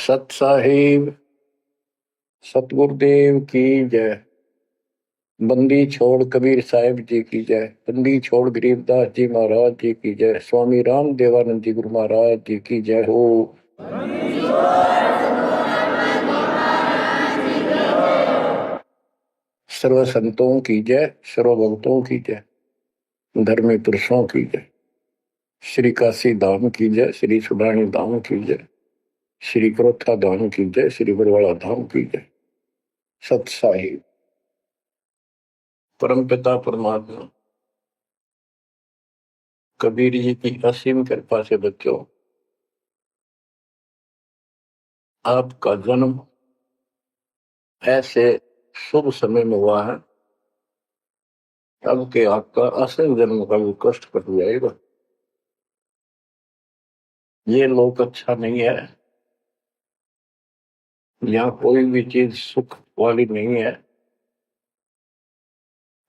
सत साहिब सतगुरुदेव की जय। बंदी छोड़ कबीर साहिब जी की जय। बंदी छोड़ गरीबदास जी महाराज जी की जय। स्वामी राम देवानंद जी गुरु महाराज जी की जय हो। सर्व संतों की जय, सर्व भक्तों की जय, धर्मी पुरुषों की जय। श्री काशी धाम की जय, श्री सुडानी धाम की जय, श्री क्रोथा धाम की जय, श्री बरवाड़ा धाम की जय। सत साहिब परम पिता परमात्मा कबीर जी की असीम कृपा से बच्चों, आपका जन्म ऐसे शुभ समय में हुआ है अब के आपका असल जन्म का भी कष्ट कट जाएगा। ये लोक अच्छा नहीं है, यहाँ कोई भी चीज सुख वाली नहीं है।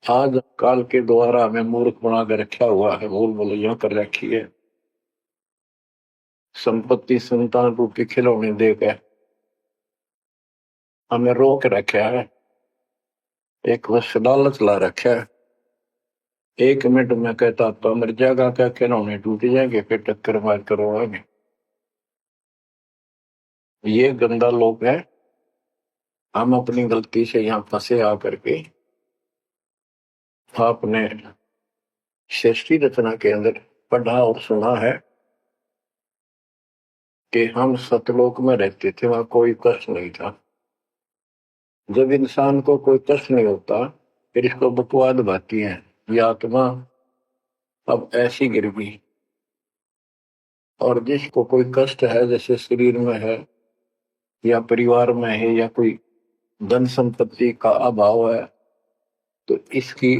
आज काल के द्वारा हमें मूर्ख बना कर रखा हुआ है, भूल भुलैया कर रखी है। संपत्ति संतान रूपी खिलौने देकर हमें रोक रखा है, एक बस लालच ला रखा है। 1 मिनट में कहता तो मर जाएगा, क्या खिलौने टूट जाएंगे, फिर टक्कर मार करवाएंगे। ये गंदा लोग है। हम अपनी गलती से यहाँ फंसे आकर के आपने सृष्टि रचना के अंदर पढ़ा और सुना है कि हम सतलोक में रहते थे, वहां कोई कष्ट नहीं था। जब इंसान को कोई कष्ट नहीं होता फिर इसको बकवाद भाती है, ये आत्मा अब ऐसी गिर गई। और जिसको कोई कष्ट है, जैसे शरीर में है या परिवार में है या कोई धन संपत्ति का अभाव है, तो इसकी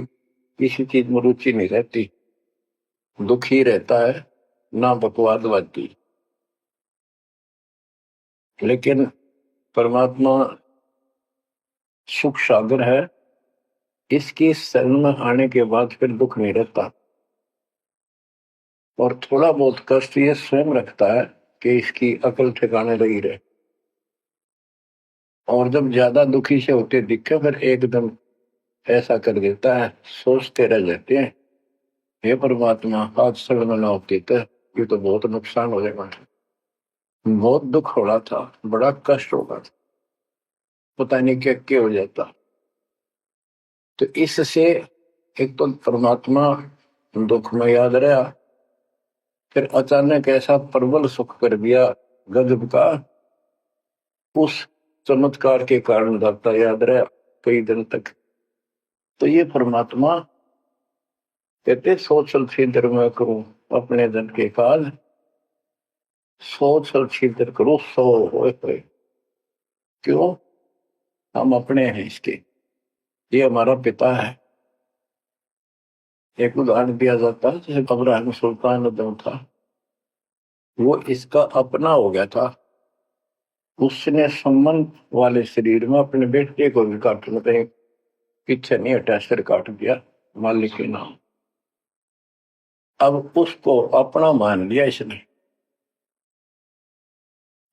किसी चीज में रुचि नहीं रहती, दुखी रहता है, ना बकवाद भाती। लेकिन परमात्मा सुख सागर है, इसकी शरण में आने के बाद फिर दुख नहीं रहता। और थोड़ा बहुत कष्ट ये स्वयं रखता है कि इसकी अकल ठिकाने रही रहे। और जब ज्यादा दुखी से होते दिखे फिर एकदम ऐसा कर देता है, सोचते रह जाते हैं, हे परमात्मा आज शरण ना होती तो ये तो बहुत नुकसान हो जाएगा, बहुत दुख हो रहा था, बड़ा कष्ट होगा था, पता नहीं क्या हो जाता। तो इससे एक तो परमात्मा दुख में याद रहा, फिर अचानक ऐसा प्रबल सुख कर दिया गजब का, उस चमत्कार के कारण दाता याद रहा कई दिन तक। तो ये परमात्मा कहते सोचल छिद्र में करूं अपने जन के काज, सोचल छिद्र करूं सो होए। क्यों? हम अपने हैं इसके, ये हमारा पिता है। एक उदाहरण दिया जाता है, जैसे अब्राहम सुल्तान जो था वो इसका अपना हो गया था, उसने संबंध वाले शरीर में अपने बेटे को भी काटने पे पीछे नहीं हटा, सिर काट दिया मालिक के नाम। अब उसको अपना मान लिया इसने।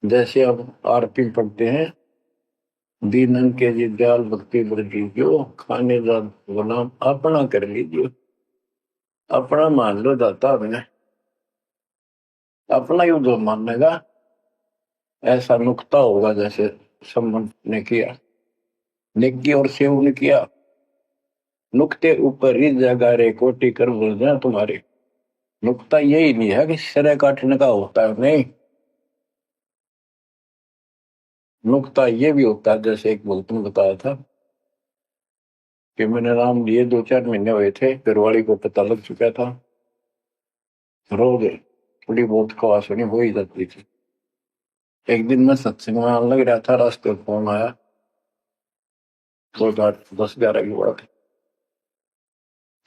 जैसे अब आरती पढ़ते हैं, दीनन के जी दयाल भक्ति वृद्धि जो खाने जा गुलाम अपना कर लीजिए, अपना मान लो दाता हमने, अपना ही जो मानेगा ऐसा नुकता होगा। जैसे संबंध ने किया, निक्की और सेव ने किया, नुकते ऊपर ही जगह रे कोटि कर बोल जाए तुम्हारे। नुकता यही नहीं है कि सिर काटने का होता है, नहीं, नुकता ये भी होता है। जैसे एक भक्त ने बताया था कि मैंने नाम लिए 2-4 महीने हुए थे, घरवाली को पता लग चुका था, रोज थोड़ी बहुत खवास होनी हो ही जाती थी। एक दिन मैं सत्संग में लग रहा था, रास्ते में फोन आया, 10-11 की बात है,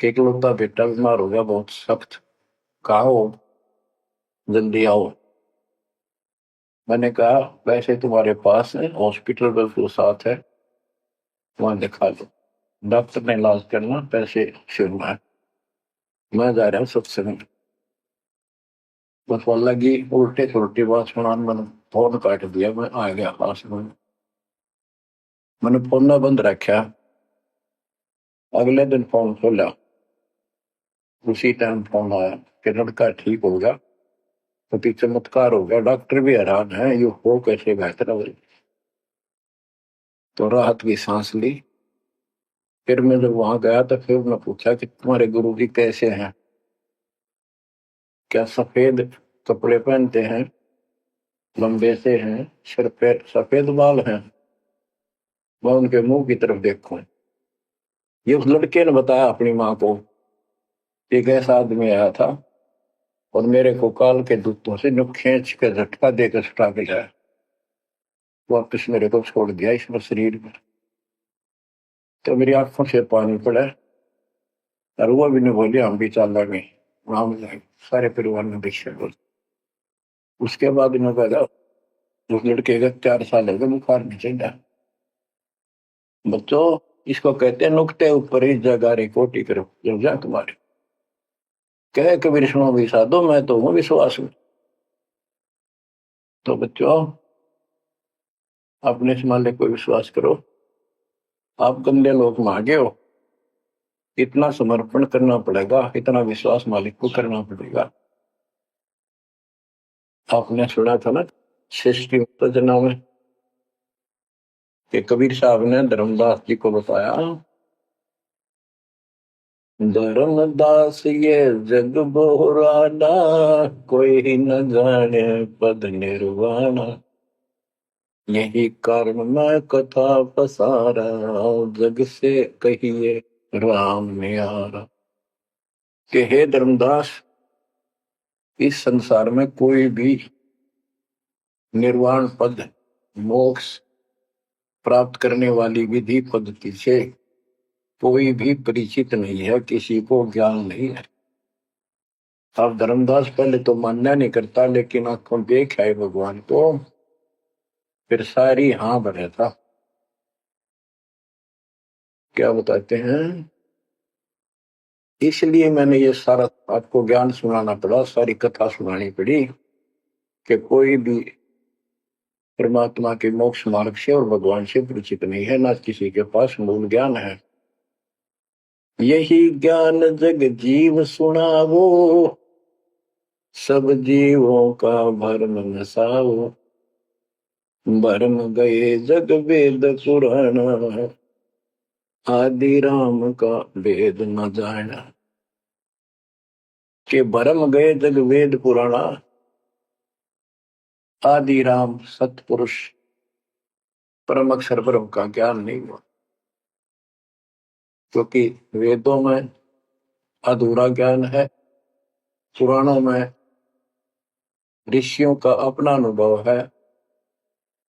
कि इकलौता बेटा बीमार हो गया बहुत सख्त, कहा हो, जल्दी आओ। मैंने कहा वैसे तुम्हारे पास है हॉस्पिटल बिल्कुल साथ है, वहां दिखा लो, डॉक्टर ने इलाज करना, पैसे शुरू है, मैं जा रहा हूँ सत्संग। बस वाला की उल्टे सुलटी बात सुनान बना, फोन काट दिया, मैं आ गया पास में, मैंने फोन ना बंद रखा। अगले दिन फोन खोला, उसी टाइम फोन आया कि लड़का ठीक हो गया, तो चमत्कार हो गया, डॉक्टर भी हैरान है, ये हो कैसे बेहतर हो। तो राहत की सांस ली। फिर मैं जब वहां गया तो फिर मैं पूछा कि तुम्हारे गुरुजी कैसे हैं, क्या सफेद कपड़े पहनते हैं, लंबे से हैं, सिर पे सफेद बाल हैं। मैं उनके मुंह की तरफ देखूं, ये उस लड़के ने बताया अपनी माँ को, एक ऐसा आदमी आया था और मेरे को काल के दूतों से जो खींच के झटका देकर छुटा के लाया, वापिस मेरे को छोड़ दिया इस शरीर में। तो मेरी आंखों से पानी पड़ा और वो भी नहीं बोली हम भी चल रहे वहां जाए, सारे परिवार ने दीक्षा बोल। उसके बाद इन्होंने कहा उस लड़के का 4 साल हो गए, बुखार नहीं चढ़ा। बच्चों, इसको कहते हैं नुकते ऊपर ही जगह रिपोर्टी करो जब जा तुम्हारे कहे कबीर सुनो भी साधो, मैं तो हूं विश्वास में। तो बच्चों, अपने इस मालिक को विश्वास करो। आप गंदे लोग मांगे हो, इतना समर्पण करना पड़ेगा, इतना विश्वास मालिक को करना पड़ेगा। आपने सुना था ना सृष्टि उत्तेजना में कि कबीर साहब ने धर्मदास जी को बताया, धर्मदास ये जग बोराना, कोई न जाने पद निर्वाणा, यही कारण मैं कथा पसारा, जग से कहिए राम न्यारा। कि हे धर्मदास, इस संसार में कोई भी निर्वाण पद, मोक्ष प्राप्त करने वाली विधि पद्धति से कोई भी परिचित नहीं है, किसी को ज्ञान नहीं है। अब धर्मदास पहले तो मानना नहीं करता, लेकिन आंखों देख आए भगवान को, फिर सारी हाँ भरे था। क्या बताते हैं, इसलिए मैंने ये सारा आपको ज्ञान सुनाना पड़ा, सारी कथा सुनानी पड़ी कि कोई भी परमात्मा के मोक्ष मार्ग से और भगवान से परिचित नहीं है, ना किसी के पास मूल ज्ञान है। यही ज्ञान जग जीव सुनावो, सब जीवों का भरम नसाओ, भरम गए जग वेद पुराण, आदि राम का वेद न जाना। के भरम गए जग वेद पुराणा, आदि राम सतपुरुष परम अक्षर ब्रह्म का ज्ञान नहीं हुआ, क्योंकि वेदों में अधूरा ज्ञान है, पुराणों में ऋषियों का अपना अनुभव है,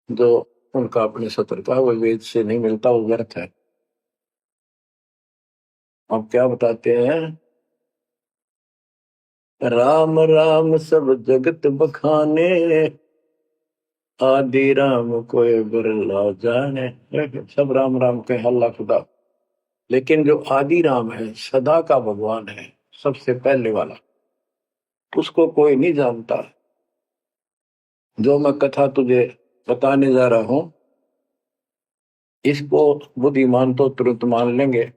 जो उनका अपने सत्र का वो वेद से नहीं मिलता, वो व्यर्थ है। अब क्या बताते हैं, राम राम सब जगत बखाने, आदि राम कोई बिरला जाने। सब राम राम के हल्ला खुदा, लेकिन जो आदि राम है, सदा का भगवान है, सबसे पहले वाला, उसको कोई नहीं जानता। जो मैं कथा तुझे बताने जा रहा हूं, इसको बुद्धिमान तो तुरंत मान लेंगे,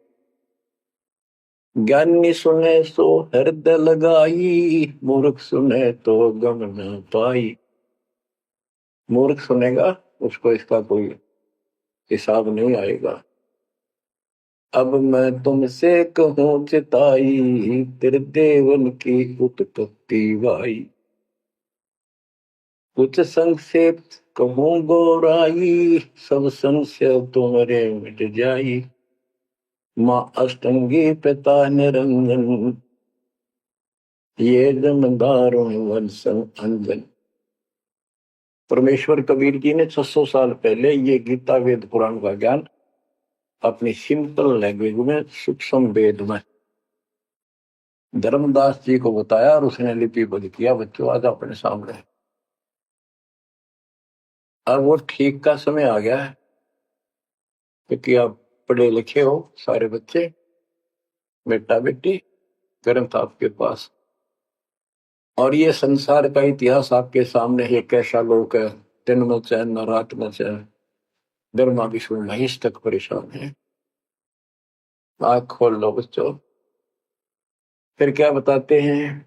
ज्ञानी सुने सो हृदय लगाई, मूर्ख सुने तो गम न पाई। मूर्ख सुनेगा, उसको इसका कोई हिसाब नहीं आएगा। अब मैं तुमसे कहूं चिताई, तेरे देवन की उत्पत्ति वाई, कुछ संक्षेप कहूं गौराई, सब संशय तुम्हारे मिट जाई। माँ अष्टंगी पिता निरंजन, ये जमदारों वंशन अंजन। परमेश्वर कबीर जी ने 600 साल पहले ये गीता वेद पुराण का ज्ञान अपनी सिंपल लैंग्वेज में, सूक्ष्म वेद में धर्मदास जी को बताया और उसने लिपिबद्ध किया। बच्चों, आज अपने सामने। अब वो ठीक का समय आ गया है, क्योंकि आप पढ़े लिखे हो सारे बच्चे, बेटा बेटी, ग्रंथ आपके पास, और ये संसार का इतिहास आपके सामने है, कैसा लोक है, दिन में चैन न रात में चैन, ब्रह्मा विष्णु महेश तक परेशान है। आँख खोल लो बच्चों। फिर क्या बताते हैं,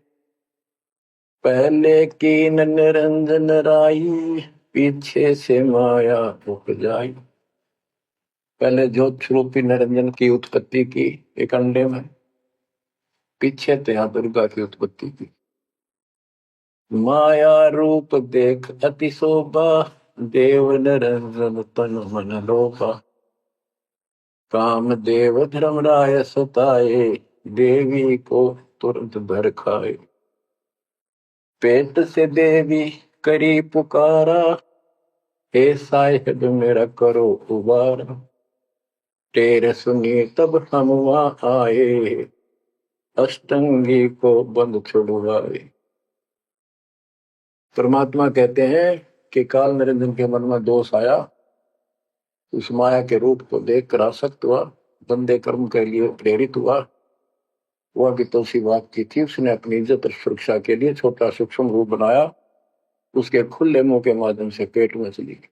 पहले कीन निरंजन राई, पीछे से माया उपजाई। पहले ज्योत स्वरूपी निरंजन की उत्पत्ति की एक अंडे में, पीछे ते दुर्गा की उत्पत्ति की। माया रूप देख अति शोभा, देव निरंजन तन मन लोभा। काम देव धर्मराय सताए, देवी को तुरंत भर खाए। पेट से देवी करी पुकारा, हे साहिब मेरा करो उबारा। तेरे सुनी तब हम वहां आए, अष्टंगी को बंद छुड़वाए। परमात्मा कहते हैं कि काल निरंजन के मन में दोष आया, उस माया के रूप को देखकर आसक्त हुआ, बंदे कर्म के लिए प्रेरित हुआ। वह भी तो सी बात की थी, उसने अपनी इज्जत और सुरक्षा के लिए छोटा सूक्ष्म रूप बनाया, उसके खुले मुंह के माध्यम से पेट में चली गई।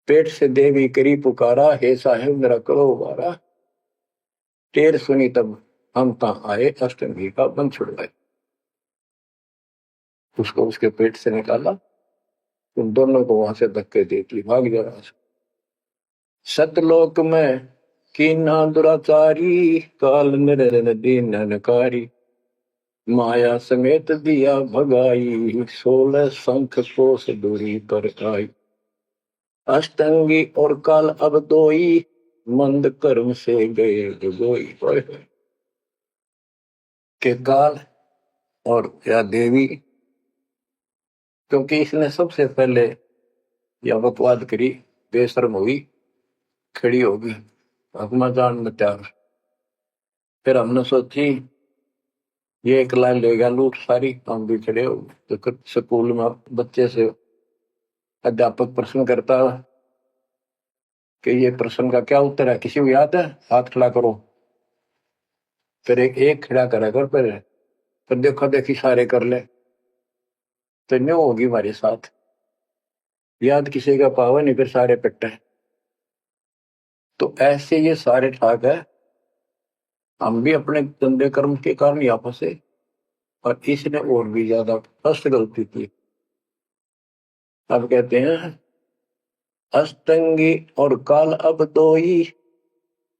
पेट से देवी करी पुकारा, हे साहेब मेरा करो उबारा। टेर सुनी तब हम तहां आए, अष्टंगी का बंध छुड़वाए। उसको उसके पेट से निकाला, उन दोनों को वहां से धक्के दे दी, भाग जा रहा। सतलोक में कीना दुराचारी, काल निरंजन दीन नकारी। माया समेत दिया भगाई, 16 शंख कोस दूरी पर आई। अष्टंगी और काल अब दोई, मंद कर्म से गए डुबोई। के काल और या देवी, क्योंकि इसने सबसे पहले यह बकवाद करी, बेशर्म हुई, खड़ी होगी अपना जान में त्याग। फिर हमने सोची ये एक लाइन लेगा लूट सारी, हम भी खड़े हो। तो स्कूल में बच्चे से अध्यापक प्रश्न करता कि ये प्रश्न का क्या उत्तर है, किसी को याद है, हाथ खड़ा करो। फिर एक खड़ा करा कर, फिर देखो देखी सारे कर ले, तो न्यू होगी हमारे साथ। याद किसी का पावा नहीं, फिर सारे पिट्टे। तो ऐसे ये सारे ठाक है, हम भी अपने गंदे कर्म के कारण यहाँ फंसे, और इसने और भी ज्यादा फर्स्ट गलती की। अब कहते हैं अष्टंगी और काल अब दोई,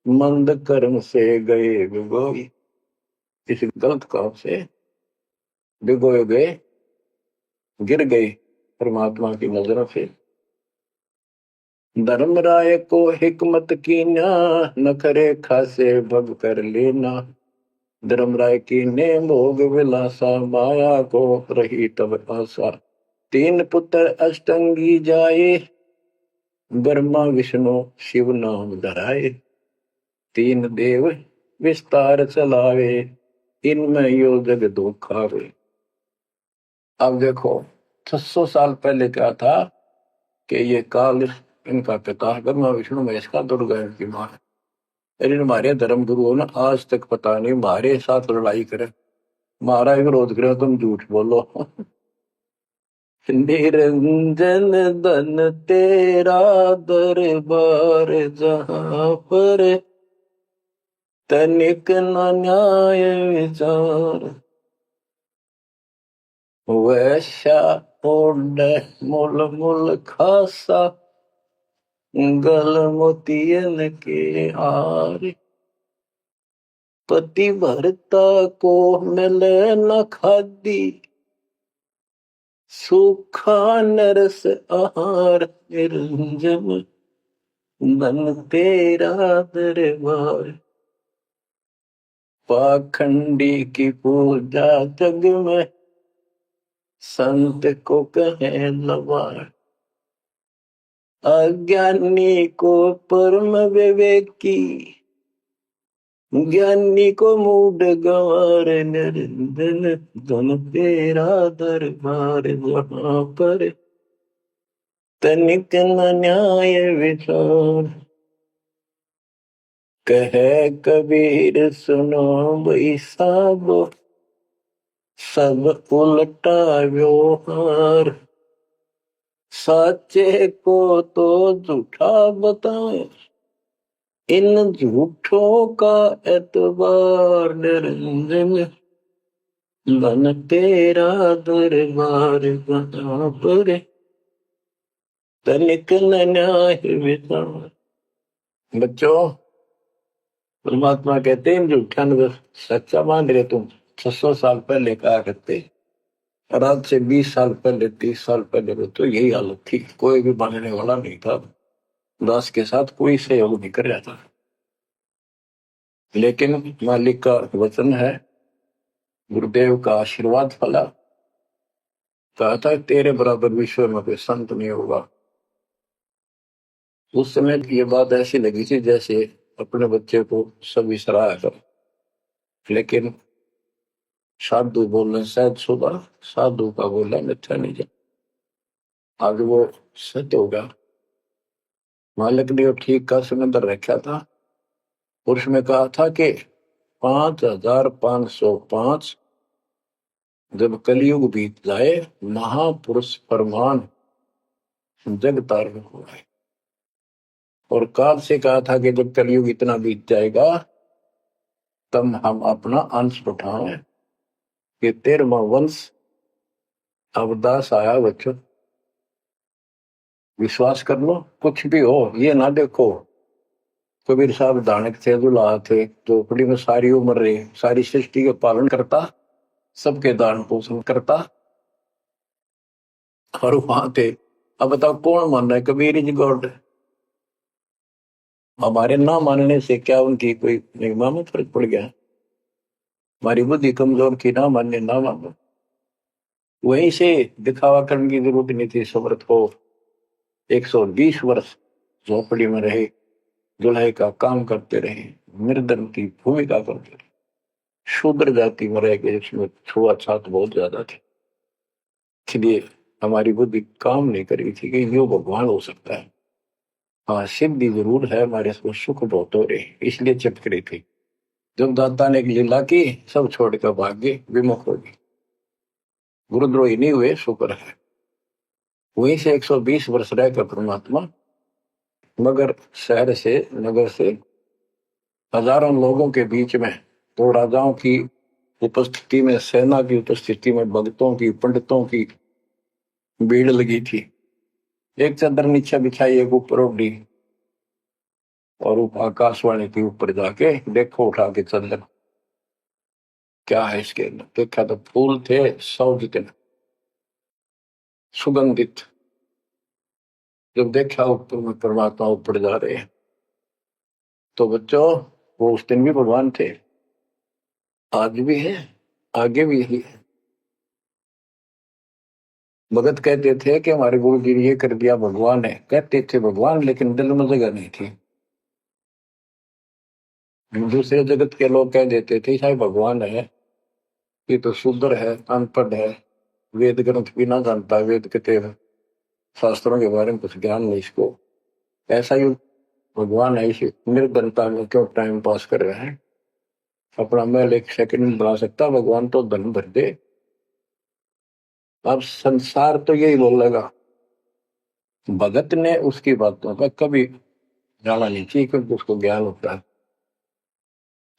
मंद कर्म से गए भिगोई। इस गलत काम से भिगोए गए, गिर गए परमात्मा की नजरों से। धर्मराय को हिकमत कीना, नखरे खासे भग कर लेना। धर्मराय की ने भोग विलासा, माया को रही तब आशा। 3 पुत्र अष्टंगी जाए, ब्रह्मा विष्णु शिव नाम धराए। 3 देव विस्तार चलावे, इनमें यो जग धोखा हुए। अब देखो 600 साल पहले क्या था कि ये काल इनका पिता ब्रह्मा विष्णु महेश का, दुर्गा इनकी मां है। लेकिन हमारे धर्म गुरुओं ने आज तक पता नहीं हमारे साथ लड़ाई करे, हमारा विरोध करे, तुम झूठ बोलो। निरंजन धन तेरा दरबार, जहां पर तनिक न न्याय विचार। वैश्या ओढ़ मूल मूल खासा, गल मोतियन के हार। पति भरता को मिले न खादी, सूखा नरस आहार। निरंजन धन तेरा दरबार, पाखंडी की पूजा जग में, संत को कहे लवार। अज्ञानी को परम विवेकी, ज्ञानी को मूड गंवार। निरंजन धन तेरा दरबार, जहां पर तनिक न न्याय विचार। कहे कबीर सुनो भाई साहब, सब उल्टा व्यवहार। सच्चे को तो झूठा बताए, इन झूठों का एतबार निरंजन, बन तेरा दरबार बना पड़े, तनिक न न्याय विचार। बच्चों, परमात्मा कहते हैं झूठा न सच्चा मान रहे तुम। 600 साल पहले कहा करते, और आज से 20 साल पहले 30 साल पहले तो यही हालत थी, कोई भी मानने वाला नहीं था, दास के साथ कोई सहयोग नहीं कर रहा था। लेकिन मालिक का वचन है, गुरुदेव का आशीर्वाद फला, कहा था तेरे बराबर विश्व में कोई संत नहीं होगा। उस समय ये बात ऐसी लगी थी जैसे अपने बच्चे को सभी सराहा कर, लेकिन साधु बोलने शायद सुबह, साधु का बोलना मिथ्या नहीं जा, आज वो सत्य होगा। मालिक ने ठीक का समंदर रखा था, और उसमें कहा था कि 5505 जब कलयुग बीत जाए, महापुरुष फरमान जग तारण हो जाए। और काल से कहा था कि जब कलयुग इतना बीत जाएगा, तब हम अपना अंश उठाएं कि 13वां वंश अवदास आया। बच्चों, विश्वास कर लो, कुछ भी हो, ये ना देखो कबीर साहब दानक थे, दुल्हा थे, झोपड़ी में सारी उम्र रहे, सारी सृष्टि का पालन करता, सबके दान पोषण करता, और वहां थे। अब बताओ कौन मान रहा है कबीर इज गॉड? हमारे ना मानने से क्या उनकी कोई महिमा में फर्क पड़ गया? हमारी बुद्धि कमजोर की, ना मानने ना मानो। वहीं से दिखावा करने की जरूरत नहीं थी। समर्थ को 120 वर्ष झोपड़ी में रहे, दुल्हे का काम करते रहे, निर्धन की भूमिका करते रहे, शूद्र जाति में रह गए, इसमें छुआछूत बहुत ज्यादा थी। इसलिए हमारी बुद्धि काम नहीं कर रही थी कि यो भगवान हो सकता है। हाँ, सिद्धि जरूर है, हमारे को सुख बहुत हो रहे, इसलिए चिपक रही थी। जब दाता ने एक लीला की, सब छोड़कर भाग गए, विमुख हो गए, गुरुद्रोही नहीं हुए, शुक्र है। वहीं से 120 वर्ष रहकर परमात्मा मगर शहर से, नगर से, हजारों लोगों के बीच में, तो राजाओं की उपस्थिति में, सेना की उपस्थिति में, भक्तों की, पंडितों की भीड़ लगी थी। एक चादर नीचे बिछाई, एक ऊपर ओढ़ी, और आकाशवाणी के ऊपर जाके देखो उठा के चादर, क्या है इसके अंदर? देखा तो फूल थे 100 जितने, सुगंधित। जब देखा ऊपर में परमात्मा ऊपर जा रहे हैं, तो बच्चों वो उस दिन भी भगवान थे, आज भी है, आगे भी है। भगत कहते थे कि हमारे गुरु जी ने ये कर दिया, भगवान है। कहते थे भगवान, लेकिन दिल में जगह नहीं थी। दूसरे जगत के लोग कह देते थे शायद भगवान है, ये तो शूद्र है, अनपढ़ है, वेद ग्रंथ भी ना जानता, वेद के शास्त्रों के बारे में कुछ ज्ञान नहीं इसको, ऐसा ही भगवान है, इसी निर्धनता में क्यों टाइम पास कर रहे हैं? अपना महल एक सेकंड में बना सकता भगवान, तो धन भर दे। अब संसार तो यही बोलेगा। भगत ने उसकी बातों का कभी जाना नहीं चाहिए, क्योंकि उसको ज्ञान होता है।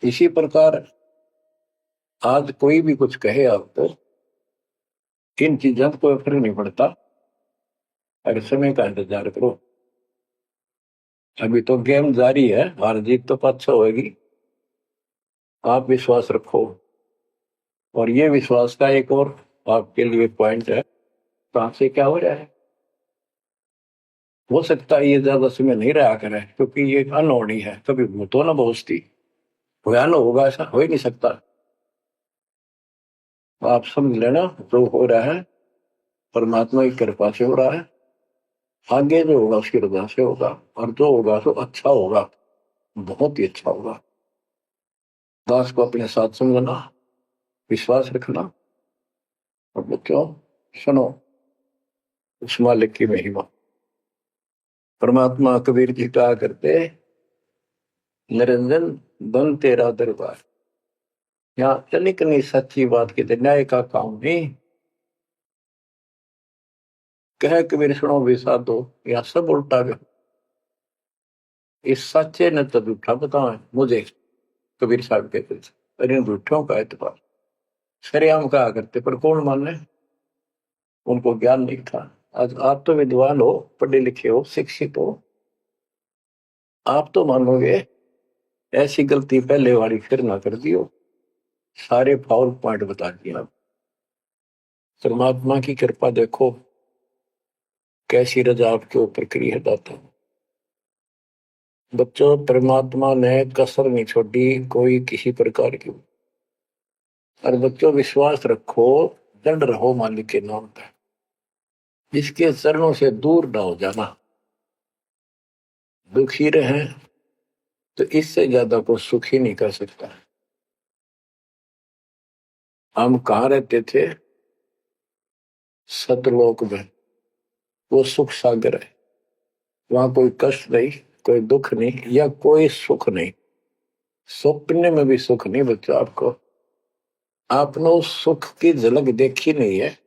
इसी प्रकार आज कोई भी कुछ कहे आपको, इन चीजों को कोई फर्क नहीं पड़ता, अरे समय का इंतजार करो। अभी तो गेम जारी है, हार जीत तो पाछा होगी। आप विश्वास रखो। और ये विश्वास का एक और आपके लिए पॉइंट है, कहां से क्या हो रहा है। हो सकता है ये ज्यादा समय नहीं रहा करे, क्योंकि ये अनहोनी है, कभी भूतो ना बहुस्ती, भयान होगा, ऐसा हो ही नहीं सकता। आप समझ लेना, जो हो रहा है परमात्मा की कृपा से हो रहा है, आगे जो होगा उसकी रजा से होगा, और जो होगा तो अच्छा होगा, बहुत ही अच्छा होगा। दास को अपने साथ समझना, विश्वास रखना। और बच्चों सुनो उस मालिक की महिमा। परमात्मा कबीर जी कहा करते, निरंजन बन तेरा दरबार। यहाँ तनिक नहीं सच्ची बात कहते, न्याय का काम नहीं, कह कबीर सुनो भी साधो, या सब उल्टा गयो। इस सच्चे ने तो झूठा बताओ मुझे, कबीर साहब कहते थे, अरे झूठों का एतबार सरेआम कहा करते, पर कौन माने, उनको ज्ञान नहीं था। आज आप तो विद्वान हो, पढ़े लिखे हो, शिक्षित हो, आप तो मानोगे ऐसी गलती पहले वाली फिर ना कर दियो। सारे फाउल पॉइंट बता दिए आप। परमात्मा की कृपा देखो कैसी रजा आपके ऊपर करी है दाता। बच्चों, परमात्मा ने कसर नहीं छोड़ी कोई किसी प्रकार की। और बच्चों विश्वास रखो, दंड रहो मालिक के नाम पर, जिसके चरणों से दूर ना हो जाना। दुखी रहे तो इससे ज्यादा को सुखी नहीं कर सकता। हम कहाँ रहते थे? सतलोक में। वो सुख सागर है, वहां कोई कष्ट नहीं, कोई दुख नहीं, या कोई सुख नहीं। स्वप्न में भी सुख नहीं बच्चों आपको। आपने उस सुख की झलक देखी नहीं है,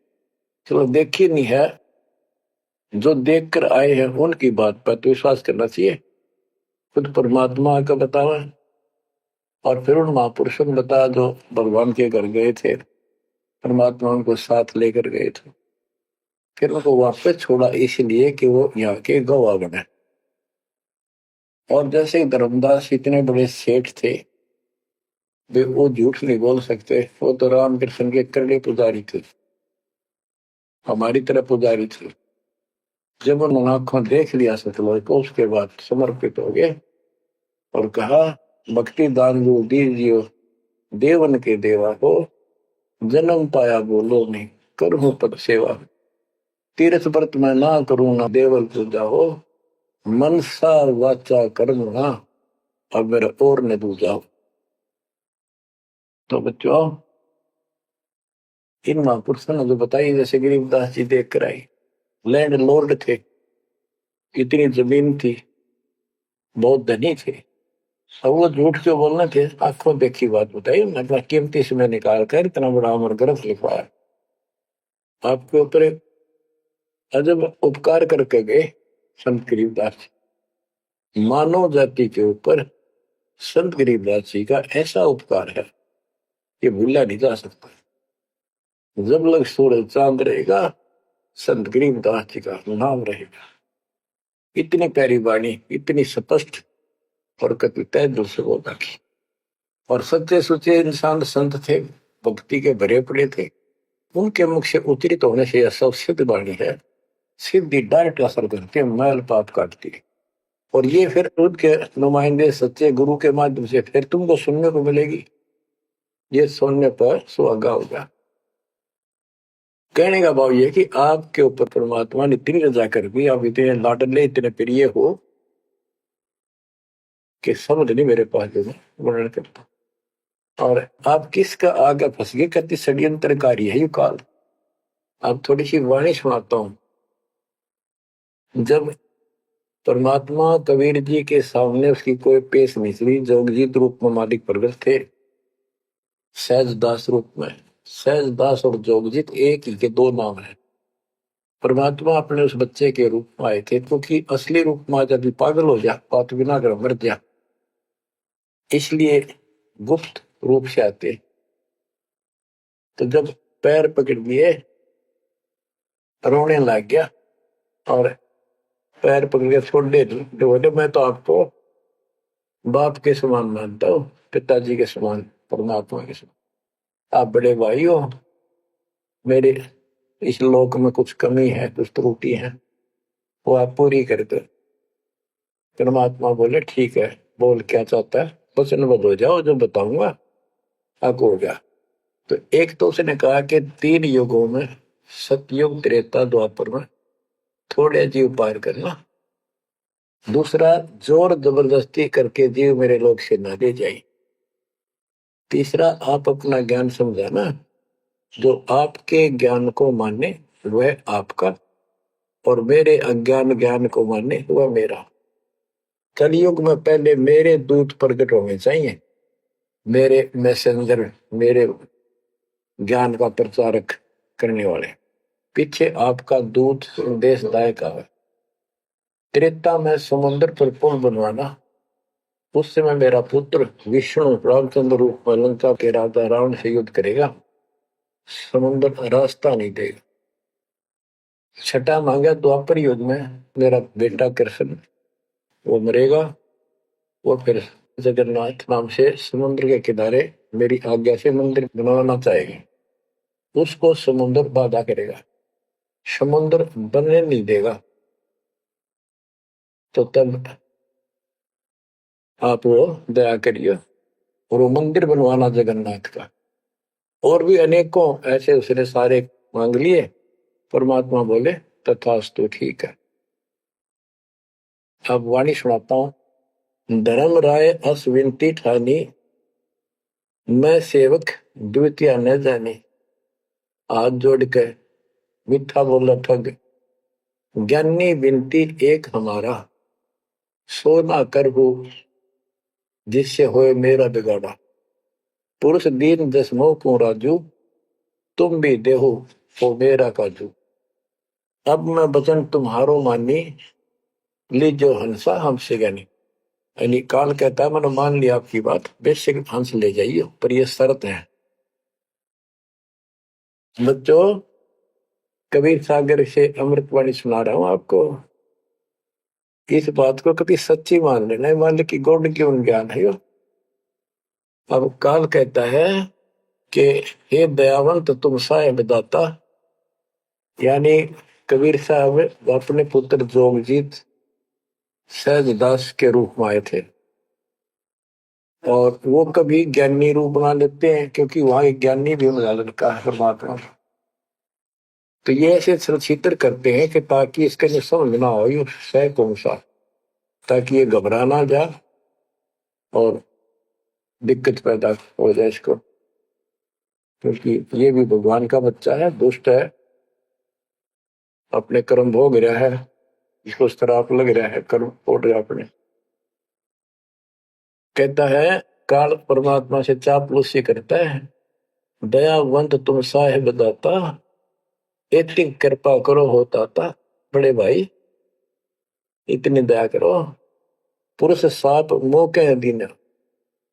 चलो देखी नहीं है, जो देख कर आए हैं उनकी बात पर तो विश्वास करना चाहिए। खुद परमात्मा का बतावा, और फिर उन महापुरुषों ने बताया जो भगवान के घर गए थे, परमात्मा उनको साथ लेकर गए थे, फिर उनको वापस छोड़ा इसलिए कि वो यहाँ के गवाह बने। और जैसे धर्मदास इतने बड़े सेठ थे, वे वो झूठ नहीं बोल सकते, वो तो रामकृष्ण के करड़े पुजारी थे, हमारी तरह पुजारी थे। जब उन्होंने आंखों देख लिया सतलोक को, उसके बाद समर्पित हो गए और कहा, भक्ति दान जो दीजियो देवन के देवा को, जन्म पाया बोलो नहीं करूं पद सेवा। तीर्थ व्रत में ना करूं ना देवल पूजा हो, मनसा वाचा कर्म ना अब मेरा और न दूजा। तो बच्चों, इन महापुरुषों ने जो बताई, जैसे गरीबदास जी देख कर आई, लैंड लॉर्ड थे, इतनी जमीन थी, बहुत धनी थे, अब वो झूठ क्यों बोलना थे? आंखों देखी बात बताई, अपना कीमती समय निकाल कर इतना बड़ा अमर ग्रंथ लिखवाया। आपके ऊपर एक अजब उपकार करके गए संत गरीबदास जी। मानव जाति के ऊपर संत गरीबदास जी का ऐसा उपकार है कि भूला नहीं जा सकता। जब लग सूरज चांद रहेगा, संत गरीबदास जी का नाम रहेगा। इतनी प्यारी वाणी, इतनी स्पष्ट और कति तय दिल से बोला की। और सच्चे सुचे इंसान संत थे, भक्ति के भरे पड़े थे, उनके मुख से उतरित होने से यह सब सिद्ध वाणी है। सिद्धि डायरेक्ट असर करती है, मैल पाप काटती है। और ये फिर उनके नुमाइंदे सच्चे गुरु के माध्यम से फिर तुमको सुनने को मिलेगी। ये सुनने पर सुहागा होगा। कहने का भाव ये कि आपके ऊपर परमात्मा ने इतनी रजा कर दी, आप इतने लाडले, इतने प्रिय हो कि समझ नहीं मेरे पास जो वर्णन करता। और आप किसका आगे फंस गए, कहती षड्यंत्रकारी है ये काल। आप थोड़ी सी वाणी सुनाता हूं। जब परमात्मा कबीर जी के सामने उसकी कोई पेश नहीं चली, जोगजीत रूप में मालिक प्रगट थे, सहजदास रूप में। सहजदास और जोगजीत एक ही के दो नाम है। परमात्मा अपने उस बच्चे के रूप में आए थे, क्योंकि असली रूप में जब पागल हो जा, बात बिना कर मर जा, इसलिए गुप्त रूप से आते। तो जब पैर पकड़ लिए, रोने लग गया और पैर पकड़ के छोड़ दे, बोले मैं तो आपको बाप के समान मानता हूँ, पिताजी के समान, परमात्मा के समान। आप बड़े भाई हो, मेरे इस लोक में कुछ कमी है, कुछ त्रुटि है, वो आप पूरी कर दो। परमात्मा बोले ठीक है, बोल क्या चाहता है, वचनबद्ध हो जाओ, जो बताऊंगा अब होगा। तो एक तो उसने कहा कि 3 युगों में, सतयुग, त्रेता, द्वापर में थोड़े जीव पार करना। दूसरा, जोर जबरदस्ती करके जीव मेरे लोग से ना ले जाए। तीसरा, आप अपना ज्ञान समझाना, जो आपके ज्ञान को माने वह आपका, और मेरे अज्ञान ज्ञान को माने वह मेरा। कलयुग में पहले मेरे दूत प्रकट होने चाहिए, मेरे मैसेंजर, मेरे ज्ञान का प्रचारक करने वाले। पीछे आपका दूत संदेशदायक आवे। त्रेता में समुद्र पर पुल बनवाना, उस समय मेरा पुत्र विष्णु रामचंद्र रूप में लंका के राजा रावण से युद्ध करेगा, समुद्र रास्ता नहीं देगा। छठा मांगा द्वापर युद्ध में मेरा बेटा कृष्ण वो मरेगा, वो फिर जगन्नाथ नाम से समुद्र के किनारे मेरी आज्ञा से मंदिर बनवाना चाहेगी, उसको समुद्र बाधा करेगा, समुद्र बनने नहीं देगा। तो तब आप वो दया करिए और वो मंदिर बनवाना जगन्नाथ का। और भी अनेकों ऐसे उसने सारे मांग लिए। परमात्मा बोले तथास्तु, ठीक है। अब वाणी सुनाता हूं। धर्म राय अस विनती ठानी, मैं सेवक द्वितीय न जानी। हाथ जोड़ के मीठा बोला ठग, ज्ञानी विनती एक हमारा। सो ना कर हो जिससे होए मेरा बिगाड़ा। पुरुष दीन दस मोह को राजू, तुम भी देहो हो मेरा काजू। अब मैं वचन तुम्हारो मानी, लीजो हंसा हमसे ज्ञानी। यानी काल कहता है मैंने मान लिया आपकी बात, बेशक हंस ले जाइए, पर यह शर्त है। बच्चों, कबीर सागर से अमृतवाणी सुना रहा हूं आपको। इस बात को कभी सच्ची मान लेना, मान ले कि गौड़ क्यों ज्ञान है। अब काल कहता है कि हे दयावंत तुम साहेब दाता, यानी कबीर साहब अपने पुत्र जोगजीत सहजदास के रूप में आए थे, और वो कभी ज्ञानी रूप बना लेते हैं क्योंकि वहां एक ज्ञानी भी बना लड़का है परमात्मा। तो ये ऐसे छत्र करते हैं कि ताकि इसका जो समझ ना हो, सह कौन सा, ताकि ये घबरा ना जाए और दिक्कत पैदा हो जाए इसको, क्योंकि ये भी भगवान का बच्चा है, दुष्ट है, अपने कर्म भोग रहा है, इसको श्राप लग रहा है, कर्म फोड़ रहा अपने। कहता है काल परमात्मा से चापलूसी करता है, दयावंत तुम साहेब दाता, इतनी कृपा करो होता था बड़े भाई, इतनी दया करो। पुरुष साप मोह के अधीन,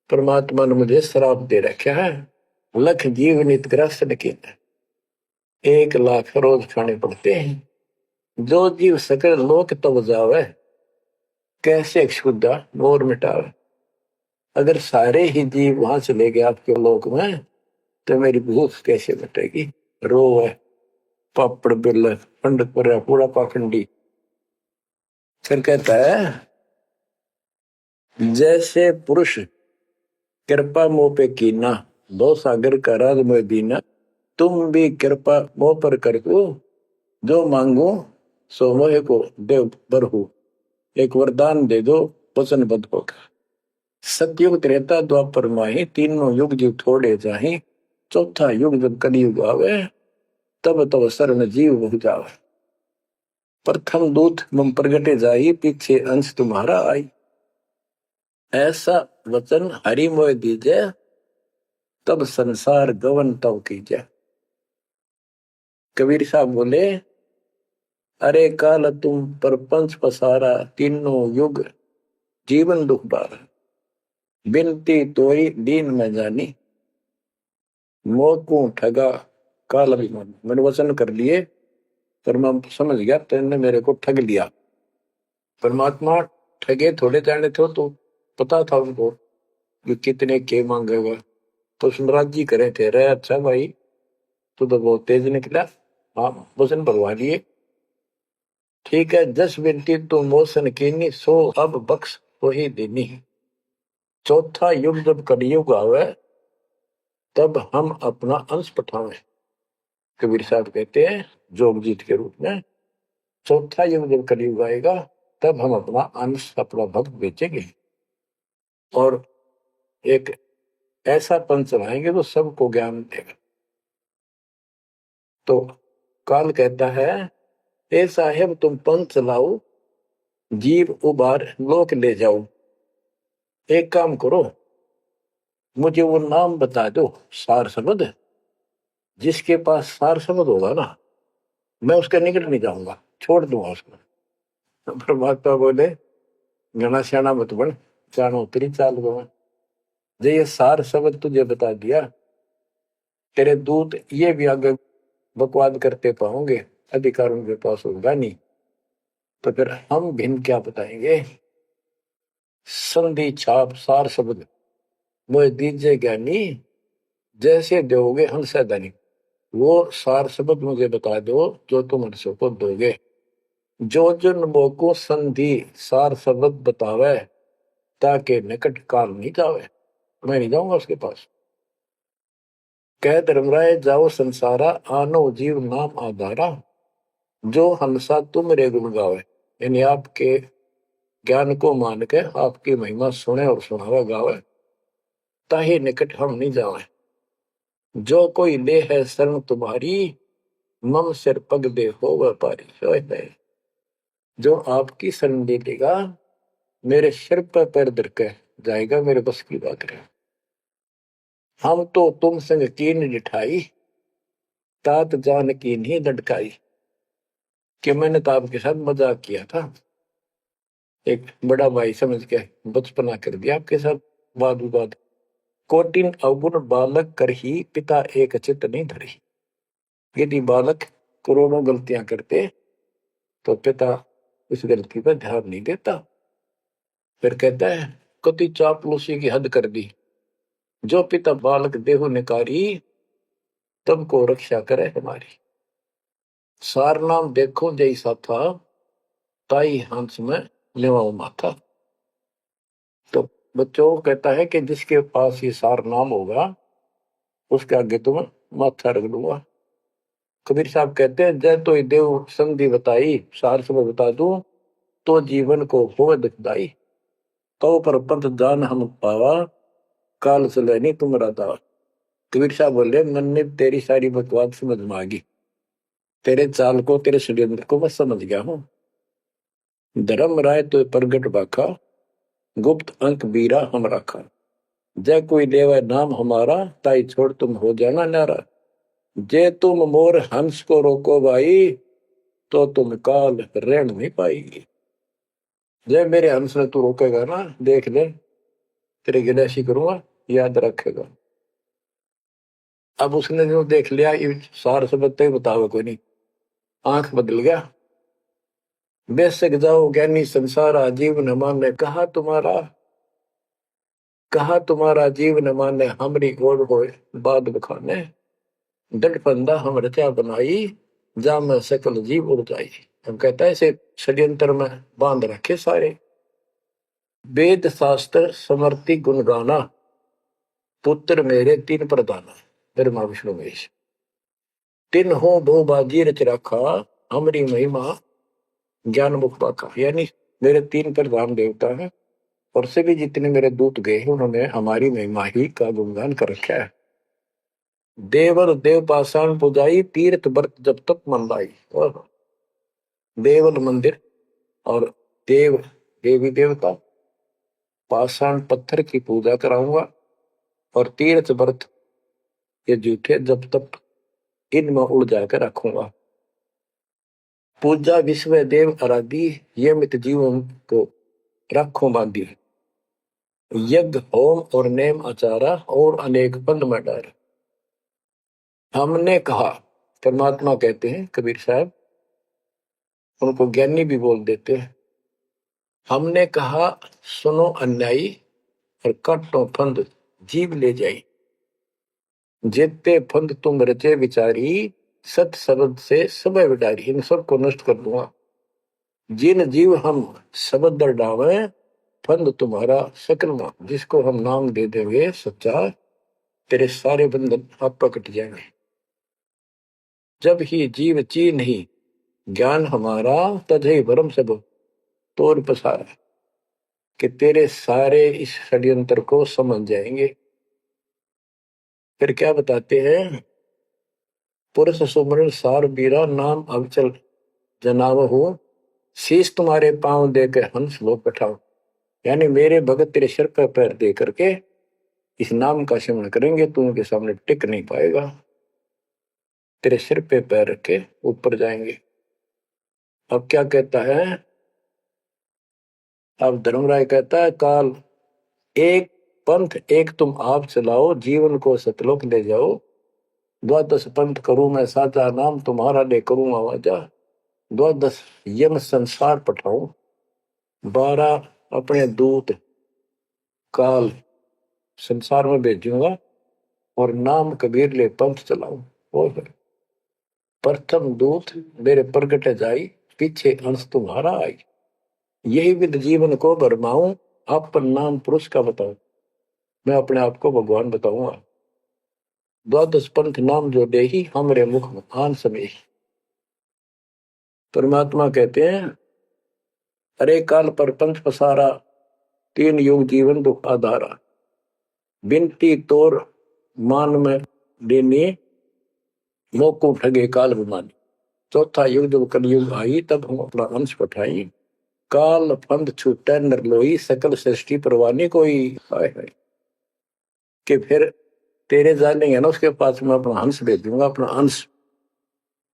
परमात्मा ने मुझे श्राप दे रखा है, लख जीव नित ग्रस्त के 1,00,000 रोज खाने पड़ते हैं। जो जीव सकल लोक तब जावे, कैसे क्षुदा मोर मिटावे। अगर सारे ही जीव वहां चले गए आपके लोक में, तो मेरी भूख कैसे मिटेगी। रो है पापड़ बिल पंडित पर पूरा पाखंडी। फिर कहता है जैसे पुरुष कृपा मोह पे कीना, दो सागर का राज में दीना। तुम भी कृपा मोह पर कर दो, जो मांगो सो मोह को देव बरहु। एक वरदान दे दो वचनबद्ध होकर। सतयुग त्रेता द्वापर माही, तीनों युग जीव थोड़े जाही। चौथा युग जब कलयुग आवे, तब तब शरण जीव हो जावे। प्रथम दूत मम प्रगटे जाई, पीछे अंश तुम्हारा आई। ऐसा वचन हरि मोह दीजे, तब संसार गवन तब कीजे। कबीर साहब बोले अरे काल तुम परपंच पसारा, तीनों युग जीवन दुख बार। बिनती तोरी दीन में जानी, मोह को ठगा काल अभिमान। मैंने वचन कर लिए, पर मैं समझ गया तेने मेरे को ठग लिया। परमात्मा ठगे थोड़े जाने थे, तो पता था उनको कि कितने के मांगेगा। तो सुनराज जी करे थे, रे अच्छा भाई तू तो बहुत तेज निकला, हाँ वचन भरवा लिए, ठीक है। 10 बिनती तू मोशन कीनी, सो अब बख्श वही देनी। चौथा युग जब कलयुग आवे, तब हम अपना अंश पठावे। कबीर साहब कहते हैं जोगजीत के रूप में, चौथा युग जब कलयुग आएगा, तब हम अपना अंश अपना भक्त बेचेंगे और एक ऐसा पंथ चलाएंगे तो सबको ज्ञान देगा। तो काल कहता है ए साहेब तुम पंथ चलाओ, जीव उबार लोक ले जाओ। एक काम करो, मुझे वो नाम बता दो सार शब्द, जिसके पास सार शब्द होगा ना, मैं उसके निकट नहीं जाऊंगा, छोड़ दूंगा उसको। तो परमात्मा बोले घना श्याणा मत बन, जानो तेरी चाल को मैं। जो ये सार शब्द तुझे बता दिया, तेरे दूत ये भी आगे बकवाद करते पाओगे, अधिकार उनके पास होगा नहीं, तो फिर हम भिन्न क्या बताएंगे। संधि छाप सार शब्द वो दीजिए ज्ञानी, जैसे दोगे हंस धनी। वो सार शब्द मुझे बता दो जो तुम हंसों को दोगे। जो जन वो को संधि सार शब्द बतावे, ताकि निकट काल नहीं जावे, मैं नहीं जाऊंगा उसके पास। कह धर्मराय जाओ संसारा, आनो जीव नाम आधारा। जो हंसा तुम रे गुण गावे, यानी आपके ज्ञान को मान के आपकी महिमा सुने और सुनावे गावे, ताही निकट हम नहीं जावे। जो कोई ले है शरण तुम्हारी, मम सिर पग दे हो व्यापारी। जो आपकी शरण ले लेगा, मेरे सिर पर पैर धर के जाएगा, मेरे बस की बात है। हम तो तुम संग कीन डिठाई, तात जान की नहीं लटकाई। कि मैंने तो आपके साथ मजाक किया था, एक बड़ा भाई समझ के बचपना कर दिया आपके साथ, वाद विवाद। कोटिन अवगुण बालक कर ही, पिता एक चित नहीं धरी। यदि बालक करोड़ों गलतियां करते तो पिता उस गलती पर ध्यान नहीं देता। फिर कहता है कति चापलूसी की हद कर दी, जो पिता बालक देहु निकारी, तब को रक्षा करे हमारी। सार नाम देखो जैसा था, ताई हंस में लेवाओ माथा। तो बच्चों कहता है कि जिसके पास ये सार नाम होगा, उसके आगे तो मैं माथा रख दूंगा। कबीर साहब कहते हैं जय तो देव संधि बताई, सार सब बता दूं, तो जीवन को हो दुखदाई। तो पर पंथ जान हम पावा, काल चले नहीं तुम्हारा दावा। कबीर साहब बोले मन ने तेरी सारी बकवास समझ में आ गई, तेरे चाल को तेरे षड्यंत्र को मैं समझ गया हूँ। धर्म राय तो प्रगट बाखा, गुप्त अंक बीरा हम रखा। जय कोई लेवा नाम हमारा, ताई छोड़ तुम हो जाना नारा। जे तुम मोर हंस को रोको भाई, तो तुम काल रहन नहीं पाएगी। जय मेरे हंस ने तू रोकेगा ना, देख ले तेरे गिलासी करूंगा, याद रखेगा। अब उसने जो देख लिया, ये सार शब्द तो बताओ कोई नहीं, आंख बदल गया। बेशक जाओ ज्ञानी संसारा, जीव न माने कहा तुम्हारा जीव न माने, हमरी ओर होए बाद बखाने। दंड फंदा हम रचा बनाई, जा में सकल जीव उड़ जाई। हम कहता है इसे षड्यंत्र में बांध रखे सारे। वेद शास्त्र समर्ति गुण गाना, पुत्र मेरे तीन प्रधाना। ब्रह्मा विष्णु महेश तीन हो दो बाजी रच रखा, हमारी महिमा ज्ञान मुख पाका। यानी मेरे तीन प्रधान देवता हैं, और से भी जितने मेरे दूत गए हैं, उन्होंने हमारी महिमा ही का गुणगान कर रखा है। देवल देव पाषाण पुजाई, तीर्थ व्रत जब तक मन लाई। और देवल मंदिर और देव देवी देवता, पाषाण पत्थर की पूजा कराऊंगा, और तीर्थ व्रत ये जूठे जब तक इनमें उड़ जाकर रखूंगा। पूजा विश्व देव आराधी, ये मित जीवों को रखो बांधी। यज्ञ होम और नेम आचारा, और अनेक पंथ में डार। हमने कहा, परमात्मा कहते हैं कबीर साहब, उनको ज्ञानी भी बोल देते हैं। हमने कहा सुनो अन्यायी, और काटो फंद जीव ले जाई। जेते फंद तुम रचे विचारी, सत शब्द से सब विडारी। इन सबको नष्ट कर दूंगा। जिन जीव हम शब्द डावे, फंद तुम्हारा सकल ना। जिसको हम नाम दे देंगे सच्चा, तेरे सारे बंधन आप कट जाएंगे। जब ही जीव ची नहीं ज्ञान हमारा, तजहि भरम सब तोर पसारा। कि तेरे सारे इस षड्यंत्र को समझ जाएंगे। फिर क्या बताते हैं, पुरुष सुमरण सार बीरा, नाम अवचल जनाव हो। शीश तुम्हारे पांव देकर हंस लो पठाओ। यानी मेरे भगत तेरे सिर पर पैर दे करके इस नाम का सिमरण करेंगे, तू उनके सामने टिक नहीं पाएगा। तेरे सिर पे पैर रख के ऊपर जाएंगे। अब क्या कहता है, अब धर्मराय कहता है, काल एक पंथ एक तुम आप चलाओ, जीवन को सतलोक ले जाओ। द्वादश पंथ करूं मैं साजा, नाम तुम्हारा ले करूं आवाजा। द्वादश यम संसार पठाऊं, 12 अपने दूत काल संसार में भेजूंगा, और नाम कबीर ले पंथ चलाऊं। और प्रथम दूत मेरे प्रगट जाई, पीछे अंश तुम्हारा आई। यही विध जीवन को भरमाऊं, अपन नाम पुरुष का बताऊं। मैं अपने आप को भगवान बताऊंगा। द्वादश पंथ नाम जो दे ही, हमरे मुख में आन समय। परमात्मा कहते हैं, अरे काल पर पंथ पसारा, 3 युग जीवन दुख आधारा। बिनती तोर मान में देनी, मोको ठगे काल विमानी। चौथा युग जब कलयुग आई, तब हम अपना अंश पठाई। काल फंद छूटे नर लोई, सकल सृष्टि परवानी कोई। हाय हाय, कि फिर तेरे जानेंगे ना उसके पास मैं अपना हंस भेज दूंगा, अपना अंश।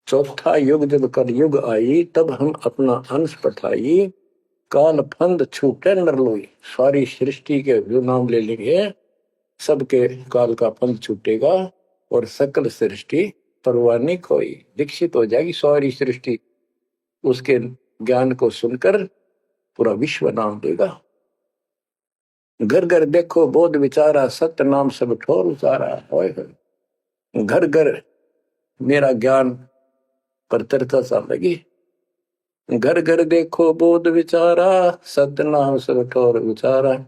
चौथा युग जब कलयुग आई, तब हम अपना अंश पठाई। काल फंद छूटे नर लोई, सारी सृष्टि के जो नाम ले लेंगे सबके काल का फंद छूटेगा, और सकल सृष्टि परवानी खोई, दीक्षित हो जाएगी सारी सृष्टि। उसके ज्ञान को सुनकर पूरा विश्व नाम देगा। घर घर देखो बोध विचारा, सत्य नाम सब ठोर उचारा। घर घर मेरा ज्ञान पर चर्चा चल लगी। घर घर देखो बोध विचारा, सत्य नाम सब ठोर उचारा।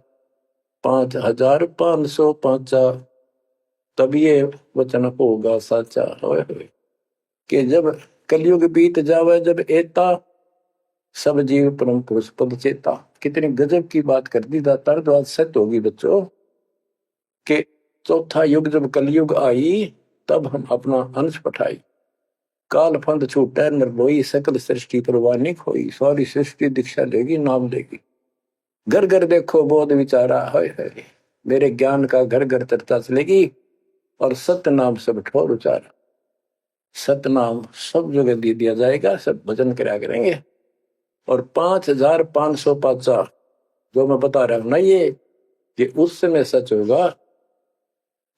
5505 तब ये वचन होगा साचा। कि जब कलयुग बीत जावे, जब एता सब जीव परम पुरुष पद चेता। कितनी गजब की बात कर दी दातार, जो आज सत्य होगी बच्चों। कि चौथा युग जब कलयुग आई, तब हम अपना अंश पठाई। काल फंद छूटे निर्भोई, सकल सृष्टि परवानी खोई। सारी सृष्टि दीक्षा लेगी, नाम देगी। घर घर देखो बोध विचारा, है मेरे ज्ञान का घर घर चर्चा चलेगी। और सत्य नाम सब ठोर उचारा। सत्य नाम सब जगह दे दिया जाएगा, सब भजन करा करेंगे। और 5505 जो मैं बता रहा हूं ना, ये उस समय सच होगा,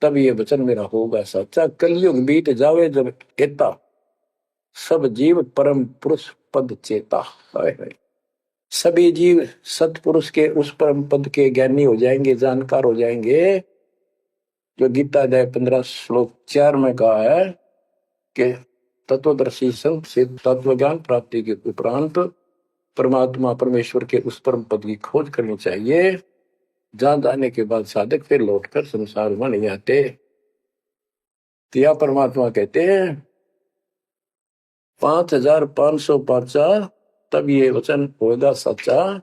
तब ये वचन मेरा होगा सच्चा। कलयुग बीत जावे जब एता, सब जीव परम पुरुष पद चेता। सभी जीव सतपुरुष के उस परम पद के ज्ञानी हो जाएंगे, जानकार हो जाएंगे। जो गीता अध्याय 15 श्लोक 4 में कहा है कि तत्वदर्शी संत से तत्व ज्ञान प्राप्ति के उपरांत परमात्मा परमेश्वर के उस परम पद की खोज करनी चाहिए। जहां जाने के बाद साधक फिर लौटकर संसार में नहीं आते। तो यह परमात्मा कहते हैं 5505 तब ये वचन होगा सच्चा।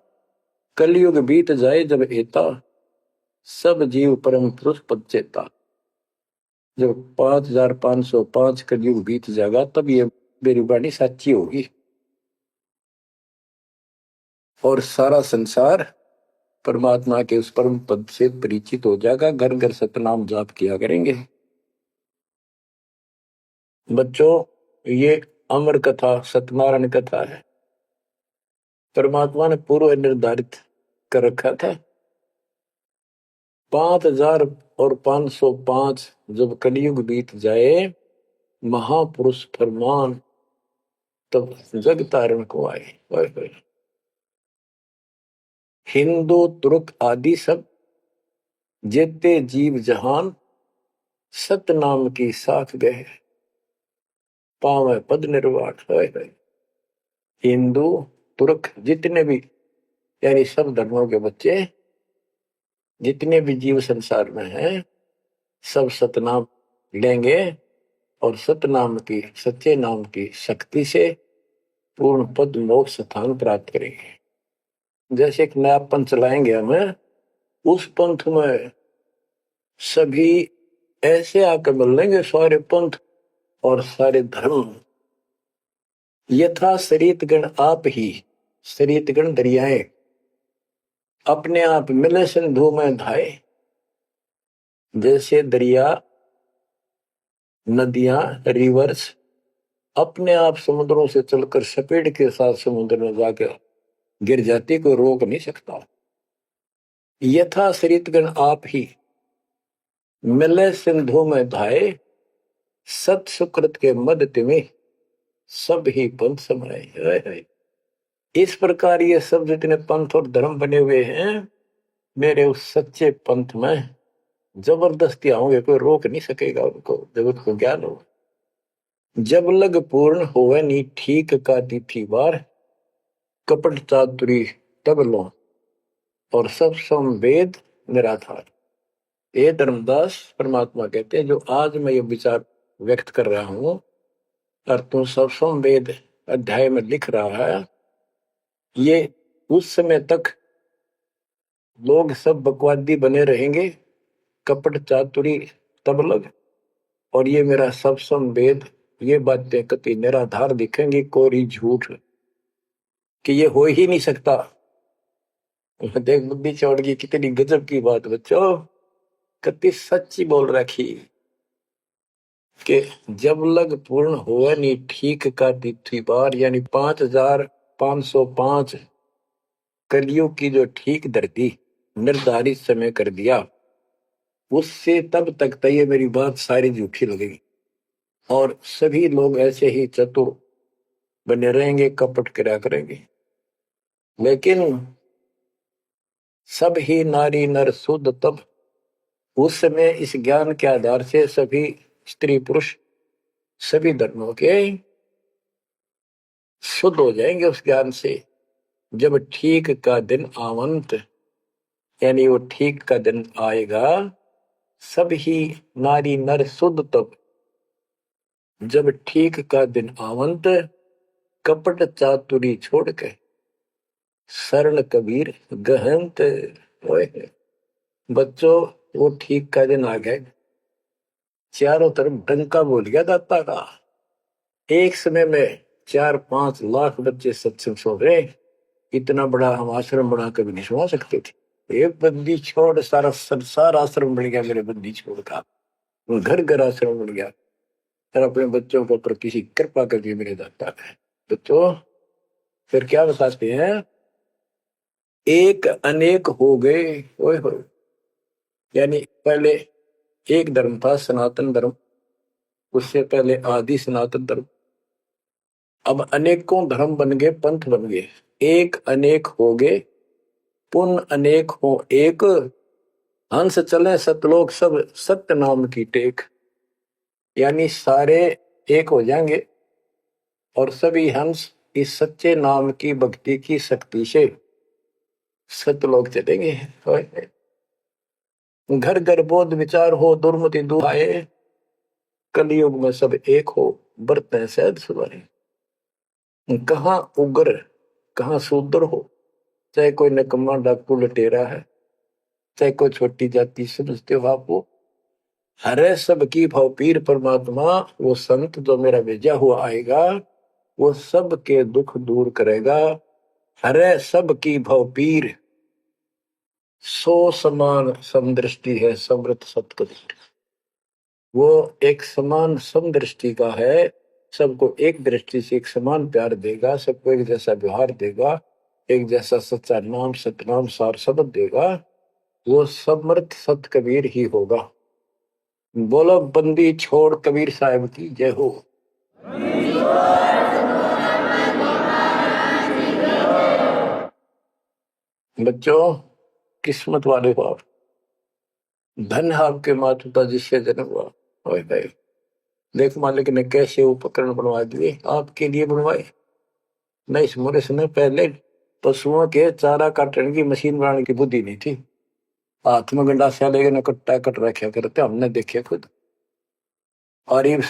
कलयुग बीत जाए जब एता, सब जीव परम पुरुष पद चेता। जब 5505 कलयुग बीत जाएगा, तब ये मेरी वाणी सच्ची होगी और सारा संसार परमात्मा के उस परम पद से परिचित हो जाएगा। घर घर सतनाम जाप किया करेंगे। बच्चों, ये अमर कथा सत्यनारायण कथा है। परमात्मा ने पूर्व निर्धारित कर रखा था। 5505 जब कलयुग बीत जाए, महापुरुष फरमान तब जग तारण को आए। हिंदू तुर्क आदि सब जेते जीव जहान, सतनाम की साथ गए, पावे पद निर्वाण। हिंदू तुर्क जितने भी, यानी सब धर्मों के बच्चे, जितने भी जीव संसार में हैं, सब सतनाम लेंगे और सतनाम की, सच्चे नाम की शक्ति से पूर्ण पद मोक्ष स्थान प्राप्त करेंगे। जैसे एक नया पंथ चलाएंगे हमें, उस पंथ में सभी ऐसे आकर मिल लेंगे, सारे पंथ और सारे धर्म। यथा शरीत गण आप ही, शरीत गण दरियाएं अपने आप मिले सिंधु में धाए। जैसे दरिया, नदियां, रिवर्स अपने आप समुद्रों से चलकर सपेट के साथ समुद्र में जाकर गिर जाती, कोई रोक नहीं सकता। यथा सरितगण आप ही मिले सिंधु में धाये, सत सुकृत के मद तिमिह सब ही पंथ समाये। इस प्रकार ये सब जितने पंथ और धर्म बने हुए हैं, मेरे उस सच्चे पंथ में जबरदस्ती आओगे, कोई रोक नहीं सकेगा उनको, जगत को ज्ञान हो। जब लग पूर्ण होवे नी ठीक का तिथि बार, कपट चातुरी तब लो और सब संवेद निराधार। ये धर्मदास परमात्मा कहते हैं, जो आज मैं ये विचार व्यक्त कर रहा हूं और तू सब संवेद अध्याय में लिख रहा है, ये उस समय तक लोग सब बकवादी बने रहेंगे, कपट चातुरी तब लग, और ये मेरा सब संवेद, ये बातें कति निराधार दिखेंगी, कोरी झूठ, कि ये हो ही नहीं सकता। देख बुद्धि चौड़ की कितनी गजब की बात बच्चों, कति सच्ची बोल रखी कि जब लग पूर्ण हुआ नहीं ठीक का तिथि बार, यानी 5505 कलियुग की जो ठीक धरती निर्धारित समय कर दिया, उससे तब तक तो ये मेरी बात सारी झूठी लगेगी और सभी लोग ऐसे ही चतुर बने रहेंगे, कपट करा करेंगे। लेकिन सब ही नारी नर शुद्ध तब, उस समय इस ज्ञान के आधार से सभी स्त्री पुरुष सभी धर्मों के शुद्ध हो जाएंगे उस ज्ञान से। जब ठीक का दिन आवंत, यानी वो ठीक का दिन आएगा, सब ही नारी नर शुद्ध तब, जब ठीक का दिन आवंत, कपट चातुरी छोड़ के शरण कबीर गहंत। बच्चों, वो ठीक का दिन आ गए, चारों तरफ डंका बोल गया दाता का। एक समय में 4-5 लाख बच्चे सत्संग सो रहे, इतना बड़ा हम आश्रम बना कभी नहीं सुना सकते थे। एक बंदी छोड़ सारा संसार आश्रम बन गया, मेरे बंदी छोड़ का घर घर आश्रम बन गया, और अपने बच्चों के ऊपर किसी कृपा करके मेरे दाता है। बच्चों फिर क्या बताते हैं, एक अनेक हो गए। ओए हो, यानी पहले एक धर्म था सनातन धर्म, उससे पहले आदि सनातन धर्म, अब अनेकों धर्म बन गए, पंथ बन गए। एक अनेक हो गए, पुण्य अनेक हो एक, हंस चले सतलोक सब सत्य नाम की टेक। यानी सारे एक हो जाएंगे और सभी हंस इस सच्चे नाम की भक्ति की शक्ति से सतलोक चलेंगे। घर घर बोध विचार हो, दुर्मति दुहाए, कलयुग में सब एक हो, बरतें सहज सुधारे। कहाँ उग्र कहाँ शूद्र हो, चाहे कोई नकम्मा डाकू लटेरा है, चाहे कोई छोटी जाति समझते हो आप, वो हरे सबकी भाव पीर परमात्मा, वो संत जो मेरा भेजा हुआ आएगा, वो सबके दुख दूर करेगा। हरे सबकी भाव पीर, सो समान समदृष्टि है समृत सतकबीर। वो एक समान समदृष्टि का है, सबको एक दृष्टि से एक समान प्यार देगा, सबको एक जैसा व्यवहार देगा, एक जैसा सच्चा नाम सतनाम सार शब्द देगा, वो समर्थ सत कबीर ही होगा। बोलो बंदी छोड़ कबीर साहब की जय हो। बच्चों, किस्मत वाले हो आप, धन आपके माता पिता जिससे जन्म हुआ। ओए भाई, देख मालिक ने कैसे उपकरण बनवा दिए, आपके लिए बनवाए। नहीं, इस मुरे में पहले पशुओं के चारा काटने की मशीन बनाने की बुद्धि नहीं थी, हाथ में गंडासा लेके न कट्टा कट रखा करते, हमने देखे खुद। और ये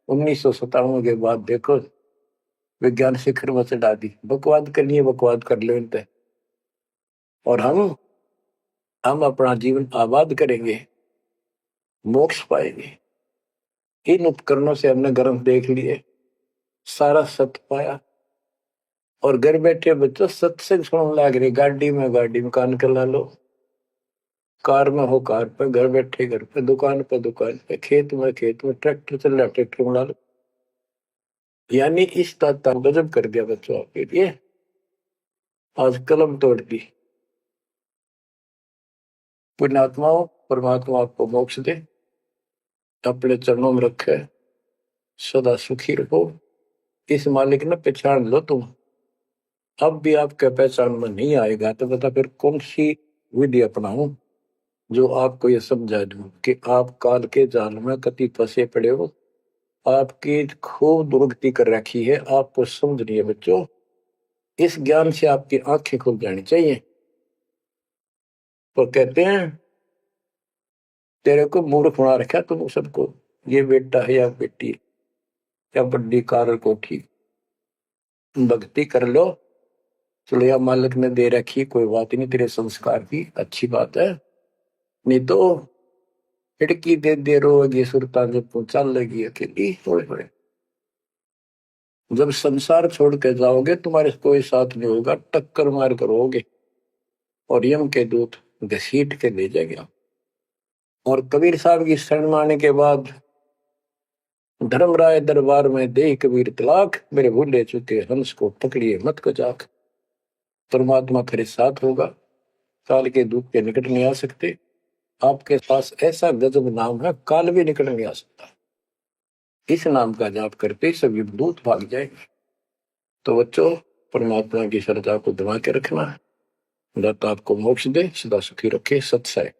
1997 के बाद देखो विज्ञान शिखर में चढ़ा दी, बकवाद करनी है बकवाद कर लो इन पे, और हम अपना जीवन आबाद करेंगे, मोक्ष पाएंगे। इन उपकरणों से हमने गर्म देख लिए, सारा सत्य पाया, और घर बैठे बच्चों सत्संग सुनने लग रही, गाड़ी में कान कर ला लो, कार में हो कार पे, घर बैठे घर पे, दुकान पे दुकान पे, खेत में ट्रैक्टर चल रहा ट्रैक्टर में ला लो। यानी इस दाता गजब कर दिया बच्चों आपके लिए, आज कलम तोड़ दी। पुण्यात्माओं, परमात्मा आपको मोक्ष दे, अपने चरणों में रखे, सदा सुखी रहो। इस मालिक ने पहचान लो तुम। अब भी आपके पहचान में नहीं आएगा तो बता फिर कौन सी विधि अपनाऊं जो आपको ये समझा दूं कि आप काल के जाल में कति फंसे पड़े हो। आपकी खूब दुर्गति कर रखी है, आपको समझ नहीं है बच्चों। इस ज्ञान से आपकी आंखें खुल जानी चाहिए। तो कहते हैं तेरे को मूर्ख बना रखा तुम सबको, ये बेटा है या बेटी या बड़ी कार कोठी, भक्ति कर लो। चलो या मालिक ने दे रखी, कोई बात नहीं, तेरे संस्कार की अच्छी बात है। नहीं तो खिड़की दे रोगी सुरता जब तू चल लगी अकेली थोड़े थोड़े। जब संसार छोड़ के जाओगे तुम्हारे कोई साथ नहीं होगा, टक्कर मार करोगे और यम के दूत घसीट के ले जाएगा। और कबीर साहब की शरण आने के बाद धर्मराय दरबार में दे कबीर तलाक, मेरे भूले चुके हंस को पकड़िए मत को जाक। परमात्मा तेरे साथ होगा, काल के दूत के निकट नहीं आ सकते। आपके पास ऐसा गजब नाम है, काल भी निकट नहीं आ सकता। इस नाम का जाप करते सभी दूत भाग जाएंगे। तो बच्चों, परमात्मा की श्रद्धा को दबा के रखना है। दाता आपको मोक्ष दे, सदा सुखी रखे। सत्सय।